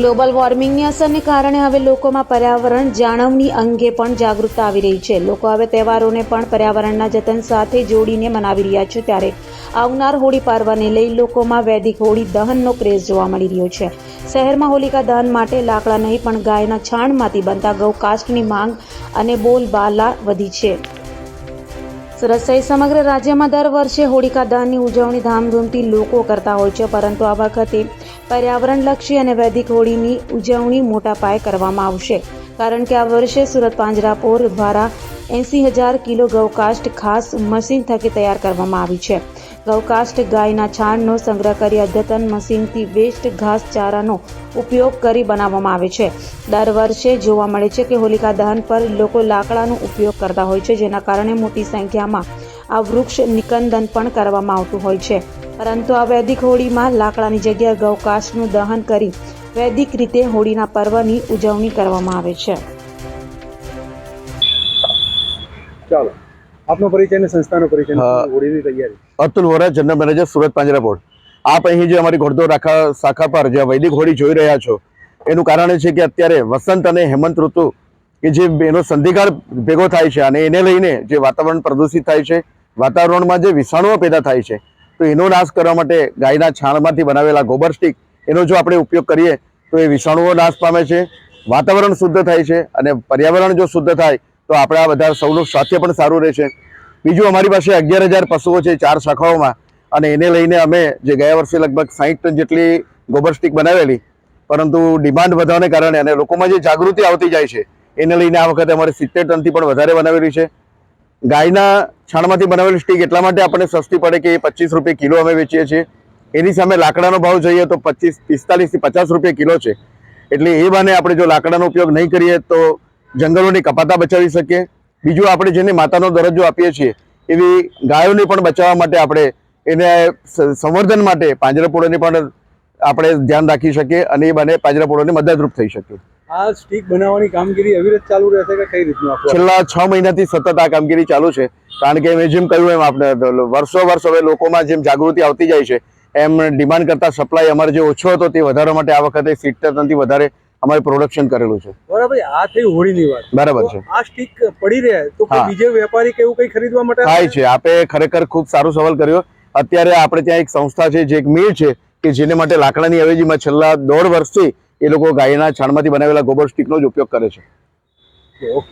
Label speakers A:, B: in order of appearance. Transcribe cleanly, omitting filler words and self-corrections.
A: Global વોર્મિંગની અસરને કારણે હવે લોકોમાં પર્યાવરણ જાળવણી અંગે પણ જાગૃતતા આવી રહી છે। લોકો હવે તહેવારોને પણ પર્યાવરણના જતન સાથે જોડીને મનાવી રહ્યા છે। ત્યારે આવનાર હોળી પર્વને લઈ લોકોમાં વૈદિક હોળી દહનનો ક્રેઝ જોવા મળી રહ્યો છે। શહેરમાં હોલિકા દહન માટે લાકડા નહીં પણ ગાયના છાણમાંથી બનતા ગૌકાષ્ટની માંગ અને બોલબાલા વધી છે। સુરત સહિત સમગ્ર રાજ્યમાં દર વર્ષે હોલિકા દહનની ઉજવણી ધામધૂમથી લોકો કરતા હોય છે, પરંતુ આ વખતે પર્યાવરણલક્ષી અને વૈદિક હોળીની ઉજવણી મોટા પાયે કરવામાં આવશે, કારણ કે આ વર્ષે સુરત પાંજરાપોર દ્વારા 80,000 કિલો ગૌકાષ્ટ ખાસ મશીન થકી તૈયાર કરવામાં આવી છે। ગૌકાષ્ટ ગાયના છાણનો સંગ્રહ કરી અદ્યતન મશીનથી વેસ્ટ ઘાસચારાનો ઉપયોગ કરી બનાવવામાં આવે છે। દર વર્ષે જોવા મળે છે કે હોલિકા દહન પર લોકો લાકડાનો ઉપયોગ કરતા હોય છે, જેના કારણે મોટી સંખ્યામાં આ વૃક્ષ નિકંદન પણ કરવામાં આવતું હોય છે, પરંતુ આ વૈદિક હોળીમાં લાકડાની જગ્યાએ ગૌકાષ્ટનું દહન કરી વૈદિક રીતે હોળીના પર્વની ઉજવણી કરવામાં આવે છે।
B: ચાલો આપનો પરિચય અને સંસ્થાનો પરિચય હોળીની તૈયારી।
C: Atul Vora, general manager, Surat Panjrapole. આપ અહીં જે અમારી ઘોડદોડ શાખા પર જે વૈદિક હોળી જોઈ રહ્યા છો, એનું કારણ છે કે અત્યારે વસંત અને હેમંત ઋતુ કે જે એનો સંધિકાળ ભેગો થાય છે અને એને લઈને જે વાતાવરણ પ્રદૂષિત થાય છે, વાતાવરણમાં જે વિષાણુઓ પેદા થાય છે, તો એનો નાશ કરવા માટે ગાયના છાણમાંથી બનાવેલા ગોબર સ્ટિક એનો જો આપણે ઉપયોગ કરીએ તો એ વિષાણુઓ નાશ પામે છે, વાતાવરણ શુદ્ધ થાય છે અને પર્યાવરણ જો શુદ્ધ થાય તો આપણા બધા સૌનું સ્વાસ્થ્ય પણ સારું રહેશે। બીજું, અમારી પાસે 11,000 પશુઓ છે 4 શાખાઓમાં, અને એને લઈને અમે જે ગયા વર્ષે લગભગ 60 ટન જેટલી ગોબર સ્ટિક બનાવેલી, પરંતુ ડિમાન્ડ વધવાને કારણે અને લોકોમાં જે જાગૃતિ આવતી જાય છે એને લઈને આ વખતે અમારે 70 ટનથી પણ વધારે બનાવેલી છે। ગાયના છાણમાંથી બનાવેલી સ્ટિક એટલા માટે આપણને સસ્તી પડે કે 25 રૂપિયા કિલો અમે વેચીએ છીએ। એની સામે લાકડાનો ભાવ જોઈએ તો 45 થી 50 રૂપિયા કિલો છે, એટલે એ બાને આપણે જો લાકડાનો ઉપયોગ નહીં કરીએ તો જંગલોની કપાતા બચાવી શકીએ। બીજું, આપણે જેને માતાનો દરજ્જો આપીએ છીએ એવી ગાયોને પણ બચાવવા માટે આપણે એને સંવર્ધન માટે પાંજરાપોળોને પણ આપણે ધ્યાન રાખી શકીએ અને એ બાને પાંજરાપોળોને મદદરૂપ થઈ શકીએ।
B: આ સ્ટિક બનાવવાની કામગીરી અવિરત ચાલુ રહેશે કે કઈ રીતનું આપણું?
C: છેલ્લા 6 મહિનાથી સતત આ કામગીરી ચાલુ છે, કારણ કે મેં જેમ કહ્યું એમ આપણે વર્ષો હવે લોકોમાં જેમ જાગૃતિ આવતી જાય છે એમ ડિમાન્ડ કરતા સપ્લાય અમારે જે ઓછો હતો તે વધારવા માટે આ વખતે 70 ટનથી વધારે અમારે પ્રોડક્શન કરેલું છે।
B: બરાબર, આ થઈ હોળીની વાત।
C: બરાબર છે।
B: આ સ્ટિક પડી રહે તો બીજે વેપારી કે એવું કઈ ખરીદવા માટે
C: થાય છે? આપે ખરેખર ખૂબ સારો સવાલ કર્યો। અત્યારે આપણે ત્યાં એક સંસ્થા છે, જે એક મિલ છે કે જેને માટે લાકડાની અવેજીમાં છેલ્લા 1.5 વર્ષથી એ લોકો ગાયના છાણમાંથી બનાવેલા ગોબર સ્ટિકનો જ ઉપયોગ કરે છે।
B: ઓકે।